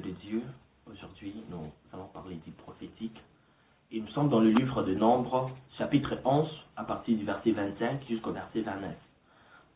de Dieu. Aujourd'hui, nous allons parler du prophétique. Et nous sommes dans le livre de Nombres, chapitre 11, à partir du verset 25 jusqu'au verset 29.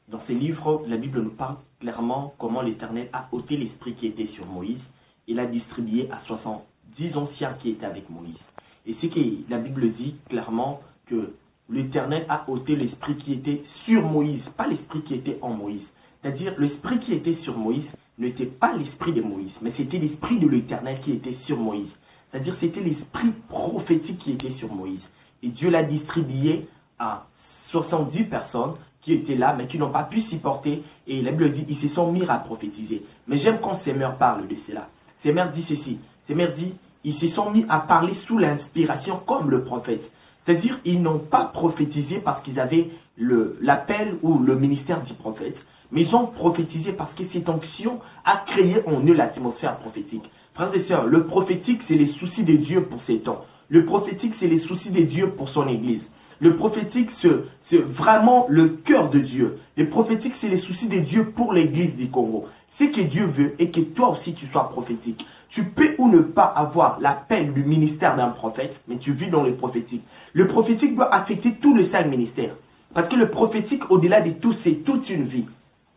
Dans ce livre, la Bible nous parle clairement comment l'Éternel a ôté l'esprit qui était sur Moïse et l'a distribué à 70 anciens qui étaient avec Moïse. Et c'est que la Bible dit clairement que l'Éternel a ôté l'esprit qui était sur Moïse, pas l'esprit qui était en Moïse. C'est-à-dire, l'esprit qui était sur Moïse n'était pas l'esprit de Moïse, mais c'était l'esprit de l'Éternel qui était sur Moïse. C'est-à-dire, c'était l'esprit prophétique qui était sur Moïse. Et Dieu l'a distribué à 70 personnes qui étaient là, mais qui n'ont pas pu s'y porter. Et la Bible dit, ils se sont mis à prophétiser. Mais j'aime quand Sémère parle de cela. Sémère dit ceci. Sémère dit, ils se sont mis à parler sous l'inspiration comme le prophète. C'est-à-dire, ils n'ont pas prophétisé parce qu'ils avaient l'appel ou le ministère du prophète, mais ils ont prophétisé parce que cette onction a créé en eux l'atmosphère prophétique. Frères et sœurs, le prophétique, c'est les soucis de Dieu pour ses temps. Le prophétique, c'est les soucis de Dieu pour son Église. Le prophétique, c'est vraiment le cœur de Dieu. Le prophétique, c'est les soucis de Dieu pour l'Église du Congo. Ce que Dieu veut et que toi aussi tu sois prophétique. Tu peux ou ne pas avoir l'appel du ministère d'un prophète, mais tu vis dans le prophétique. Le prophétique doit affecter tous les 5 ministères. Parce que le prophétique, au-delà de tout, c'est toute une vie.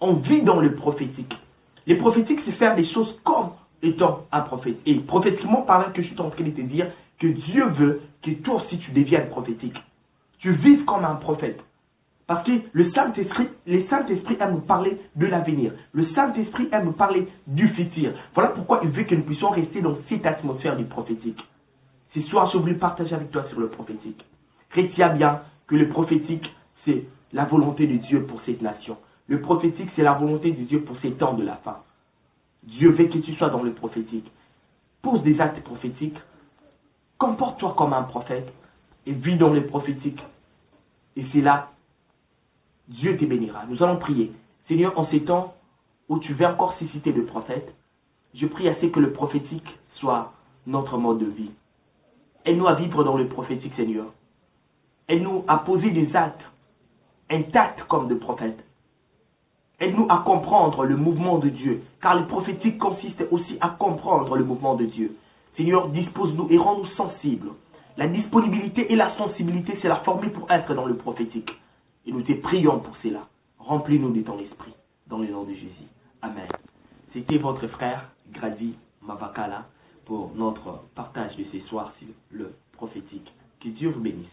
On vit dans le prophétique. Le prophétique, c'est faire des choses comme étant un prophète. Et prophétiquement parlant, que je suis en train de te dire que Dieu veut que toi aussi tu deviennes prophétique. Tu vives comme un prophète. Parce que le Saint-Esprit aime nous parler de l'avenir. Le Saint-Esprit aime nous parler du futur. Voilà pourquoi il veut que nous puissions rester dans cette atmosphère du prophétique. Ce soir, je voulais partager avec toi sur le prophétique. Retiens bien que le prophétique, c'est la volonté de Dieu pour cette nation. Le prophétique, c'est la volonté de Dieu pour ces temps de la fin. Dieu veut que tu sois dans le prophétique. Pose des actes prophétiques. Comporte-toi comme un prophète et vis dans le prophétique. Et c'est là, Dieu te bénira. Nous allons prier. Seigneur, en ces temps où tu veux encore susciter le prophète, je prie à ce que le prophétique soit notre mode de vie. Aide-nous à vivre dans le prophétique, Seigneur. Aide-nous à poser des actes intacts comme de prophètes. Aide-nous à comprendre le mouvement de Dieu, car le prophétique consiste aussi à comprendre le mouvement de Dieu. Seigneur, dispose-nous et rends-nous sensibles. La disponibilité et la sensibilité, c'est la formule pour être dans le prophétique. Et nous te prions pour cela. Remplis-nous de ton esprit, dans le nom de Jésus. Amen. C'était votre frère, Grady Mavakala, pour notre partage de ce soir sur le prophétique. Que Dieu vous bénisse.